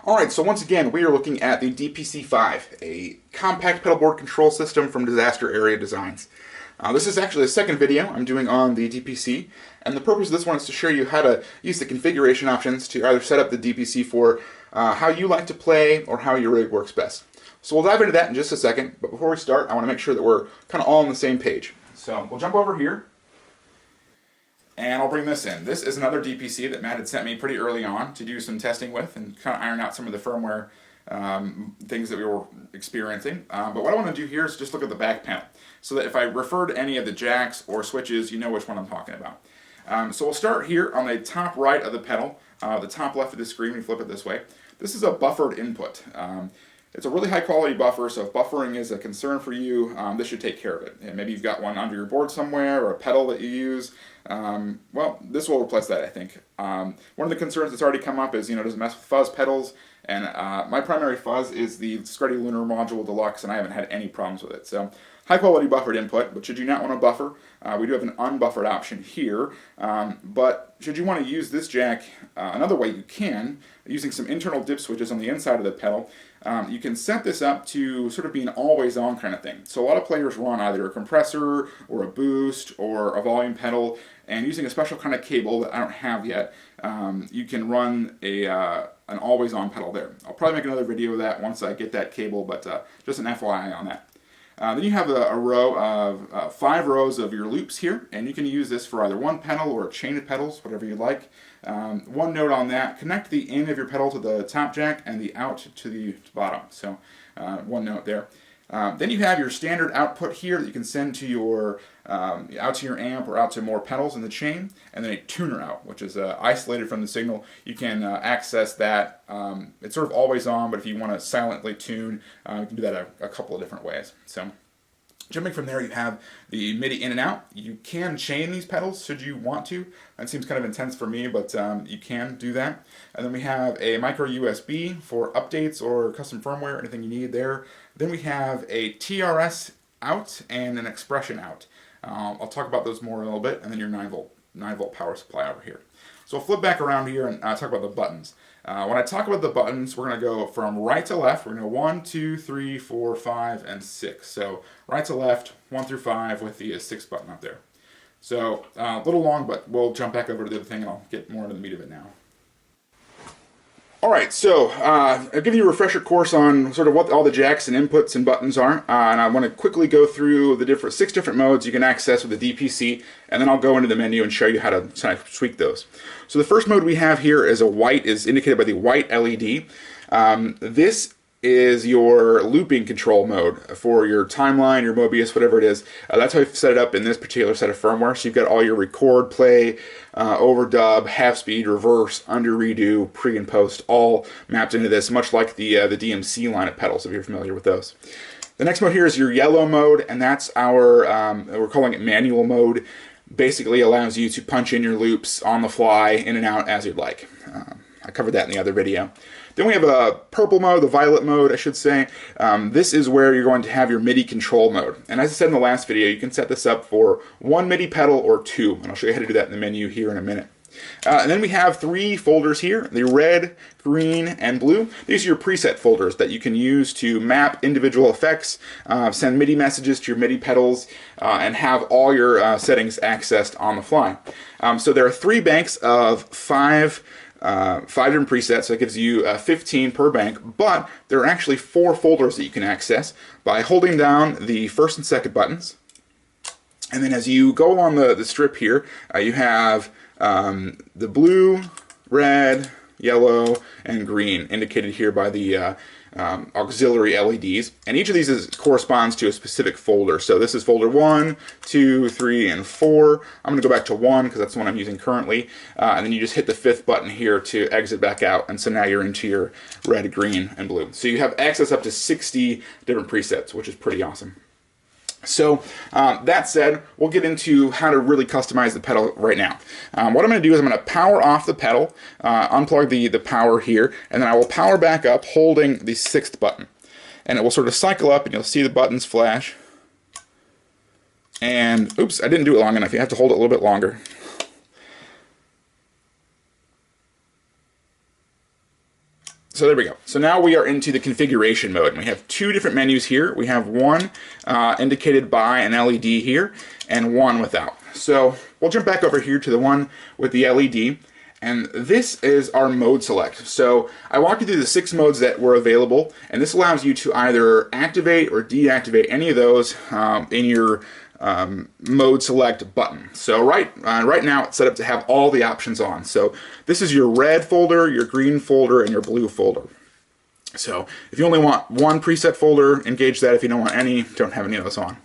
Alright, so once again, we are looking at the DPC-5, a compact pedal board control system from Disaster Area Designs. This is actually the second video I'm doing on the DPC, and the purpose of this one is to show you how to use the configuration options to either set up the DPC for how you like to play or how your rig works best. So we'll dive into that in just a second, but before we start, I want to make sure that we're kind of all on the same page. So we'll jump over here. And I'll bring this in. This is another DPC that Matt had sent me pretty early on to do some testing with and kind of iron out some of the firmware things that we were experiencing. But what I want to do here is just look at the back panel so that if I refer to any of the jacks or switches, you know which one I'm talking about. So we'll start here on the top right of the pedal, the top left of the screen. We flip it this way. This is a buffered input. It's a really high quality buffer, so if buffering is a concern for you, this should take care of it. And maybe you've got one under your board somewhere or a pedal that you use. Well, this will replace that, I think. One of the concerns that's already come up is, does it mess with fuzz pedals? And my primary fuzz is the Scruddy Lunar Module Deluxe, and I haven't had any problems with it. So, high quality buffered input, but should you not want to buffer, we do have an unbuffered option here. But should you want to use this jack, another way you can, using some internal dip switches on the inside of the pedal, you can set this up to sort of be an always on kind of thing. So a lot of players run either a compressor or a boost or a volume pedal, and using a special kind of cable that I don't have yet, you can run an always on pedal there. I'll probably make another video of that once I get that cable, but just an FYI on that. Then you have a row of 5 rows of your loops here, and you can use this for either one pedal or a chain of pedals, whatever you like. One note on that, connect the in of your pedal to the top jack and the out to the bottom. So one note there. Then you have your standard output here that you can send to your out to your amp or out to more pedals in the chain, and then a tuner out, which is isolated from the signal. You can access that. It's sort of always on, but if you want to silently tune, you can do that a couple of different ways. So jumping from there, you have the MIDI in and out. You can chain these pedals should you want to. That seems kind of intense for me, but you can do that. And then we have a micro USB for updates or custom firmware, anything you need there. Then we have a TRS out and an expression out. I'll talk about those more in a little bit, and then your 9 volt power supply over here. So we'll flip back around here and talk about the buttons. When I talk about the buttons, we're going to go from right to left. We're going to go 1, 2, 3, 4, 5, and 6. So right to left, 1 through 5 with the 6 button up there. So a little long, but we'll jump back over to the other thing and I'll get more into the meat of it now. Alright, so I'll give you a refresher course on sort of what all the jacks and inputs and buttons are, and I want to quickly go through the 6 different modes you can access with the DPC, and then I'll go into the menu and show you how to kind of tweak those. So the first mode we have here is is indicated by the white LED. This is your looping control mode for your timeline, your Mobius, whatever it is. That's how I've set it up in this particular set of firmware. So you've got all your record, play, overdub, half speed, reverse, under, redo, pre and post, all mapped into this, much like the DMC line of pedals, if you're familiar with those. The next mode here is your yellow mode, and that's our, we're calling it manual mode. Basically allows you to punch in your loops on the fly, in and out as you'd like. I covered that in the other video. Then we have a purple mode, the violet mode, I should say. This is where you're going to have your MIDI control mode. And as I said in the last video, you can set this up for 1 MIDI pedal or 2. And I'll show you how to do that in the menu here in a minute. And then we have 3 folders here, the red, green, and blue. These are your preset folders that you can use to map individual effects, send MIDI messages to your MIDI pedals, and have all your settings accessed on the fly. So there are 3 banks of 5 different presets, so it gives you 15 per bank, but there are actually 4 folders that you can access by holding down the first and second buttons. And then as you go along the strip here, you have the blue, red, yellow, and green indicated here by the auxiliary LEDs, and each of these corresponds to a specific folder. So this is folder 1, 2, 3, and 4. I'm going to go back to 1 because that's the one I'm using currently, and then you just hit the 5th button here to exit back out, and so now you're into your red, green, and blue. So you have access up to 60 different presets, which is pretty awesome. So that said, we'll get into how to really customize the pedal right now. What I'm going to do is I'm going to power off the pedal, unplug the power here, and then I will power back up holding the 6th button. And it will sort of cycle up and you'll see the buttons flash. And oops, I didn't do it long enough. You have to hold it a little bit longer. So there we go. So now we are into the configuration mode. And we have two different menus here. We have one indicated by an LED here and one without. So we'll jump back over here to the one with the LED. And this is our mode select. So I walked you through the 6 modes that were available, and this allows you to either activate or deactivate any of those in your mode select button. So right now it's set up to have all the options on. So this is your red folder, your green folder, and your blue folder. So if you only want one preset folder, engage that. If you don't want any, don't have any of those on.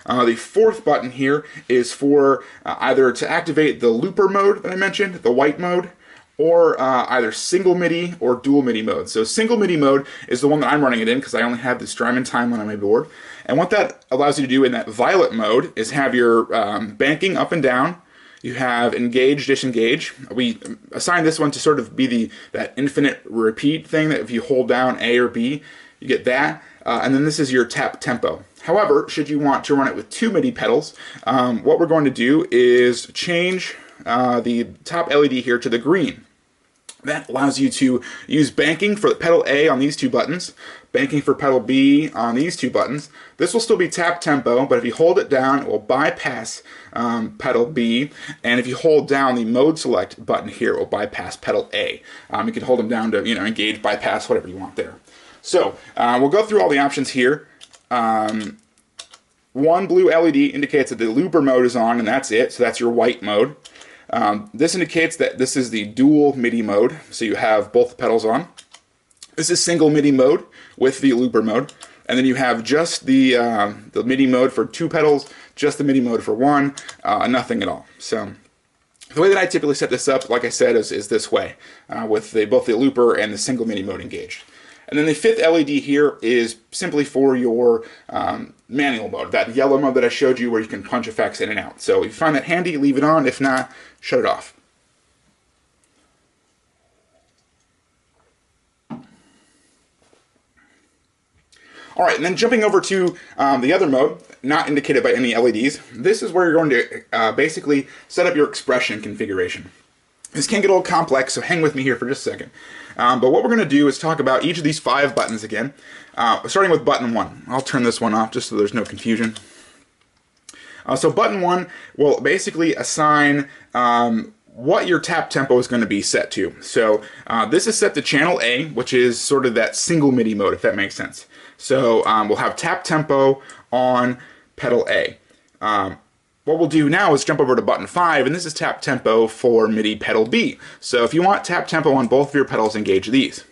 The 4th button here is for either to activate the looper mode that I mentioned, the white mode, or either single MIDI or dual MIDI mode. So single MIDI mode is the one that I'm running it in because I only have the Strymon timeline on my board. And what that allows you to do in that violet mode is have your banking up and down. You have engage, disengage. We assigned this one to sort of be that infinite repeat thing that if you hold down A or B, you get that. And then this is your tap tempo. However, should you want to run it with 2 MIDI pedals, what we're going to do is change the top LED here to the green. That allows you to use banking for pedal A on these 2 buttons, banking for pedal B on these 2 buttons. This will still be tap tempo, but if you hold it down, it will bypass pedal B, and if you hold down the mode select button here, it will bypass pedal A. You can hold them down to engage, bypass, whatever you want there. So we'll go through all the options here. One blue LED indicates that the looper mode is on, and that's it. So that's your white mode. This indicates that this is the dual MIDI mode, so you have both the pedals on. This is single MIDI mode with the looper mode, and then you have just the MIDI mode for 2 pedals, just the MIDI mode for 1, nothing at all. So the way that I typically set this up, like I said, is this way, with both the looper and the single MIDI mode engaged. And then the 5th LED here is simply for your manual mode, that yellow mode that I showed you where you can punch effects in and out. So if you find that handy, leave it on. If not, shut it off. All right, and then jumping over to the other mode, not indicated by any LEDs, this is where you're going to basically set up your expression configuration. This can get a little complex, so hang with me here for just a second. But what we're going to do is talk about each of these 5 buttons again, starting with button 1. I'll turn this one off just so there's no confusion. So button 1 will basically assign what your tap tempo is going to be set to. So this is set to channel A, which is sort of that single MIDI mode, if that makes sense. So we'll have tap tempo on pedal A. What we'll do now is jump over to button 5, and this is tap tempo for MIDI pedal B. So if you want tap tempo on both of your pedals, engage these.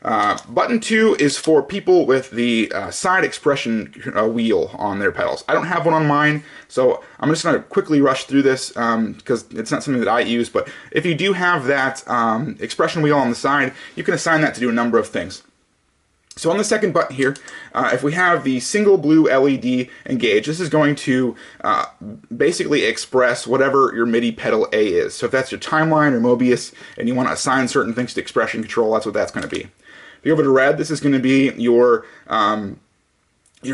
Button 2 is for people with the side expression wheel on their pedals. I don't have one on mine, so I'm just going to quickly rush through this because it's not something that I use, but if you do have that expression wheel on the side, you can assign that to do a number of things. So on the second button here, if we have the single blue LED engaged, this is going to basically express whatever your MIDI pedal A is. So if that's your timeline or Mobius and you want to assign certain things to expression control, that's what that's going to be. If you go over to red, this is going to be your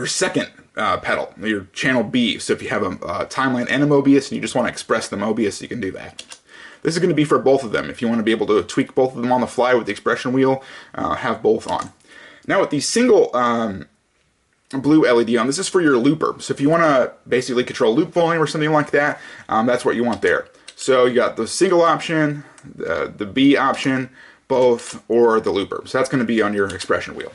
second pedal, your channel B. So if you have a timeline and a Mobius and you just want to express the Mobius, you can do that. This is going to be for both of them. If you want to be able to tweak both of them on the fly with the expression wheel, have both on. Now with the single blue LED on, this is for your looper. So if you want to basically control loop volume or something like that, that's what you want there. So you got the single option, the B option, both, or the looper. So that's going to be on your expression wheel.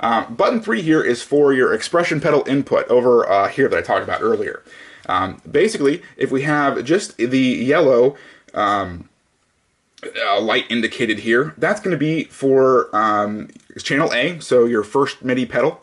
Button 3 here is for your expression pedal input over here that I talked about earlier. Basically, if we have just the yellow light indicated here, that's going to be for channel A, so your first MIDI pedal.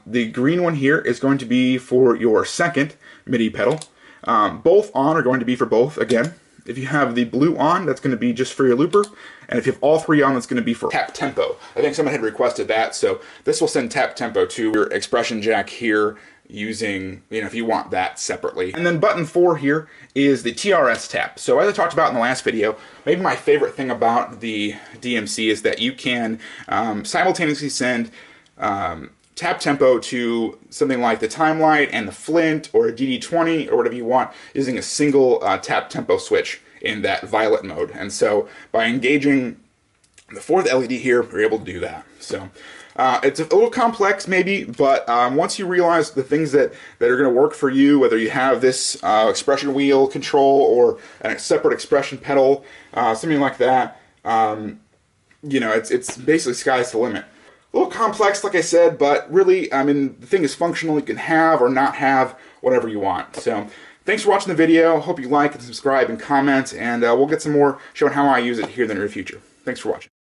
The green one here is going to be for your second MIDI pedal. Both on are going to be for both again. If you have the blue on, that's going to be just for your looper. And if you have all 3 on, that's going to be for tap tempo. I think someone had requested that, so this will send tap tempo to your expression jack here using, if you want that separately. And then button 4 here is the TRS tap. So as I talked about in the last video, maybe my favorite thing about the DMC is that you can simultaneously send tap tempo to something like the Timeline and the Flint or a DD20 or whatever you want using a single tap tempo switch in that violet mode. And so by engaging The fourth LED here, we're able to do that. So it's a little complex maybe, but once you realize the things that are going to work for you, whether you have this expression wheel control or a separate expression pedal, something like that, you know, it's basically sky's the limit. A little complex, like I said, but really, I mean, the thing is functional. You can have or not have whatever you want. So thanks for watching the video. Hope you like and subscribe and comment, and we'll get some more showing how I use it here in the near future. Thanks for watching.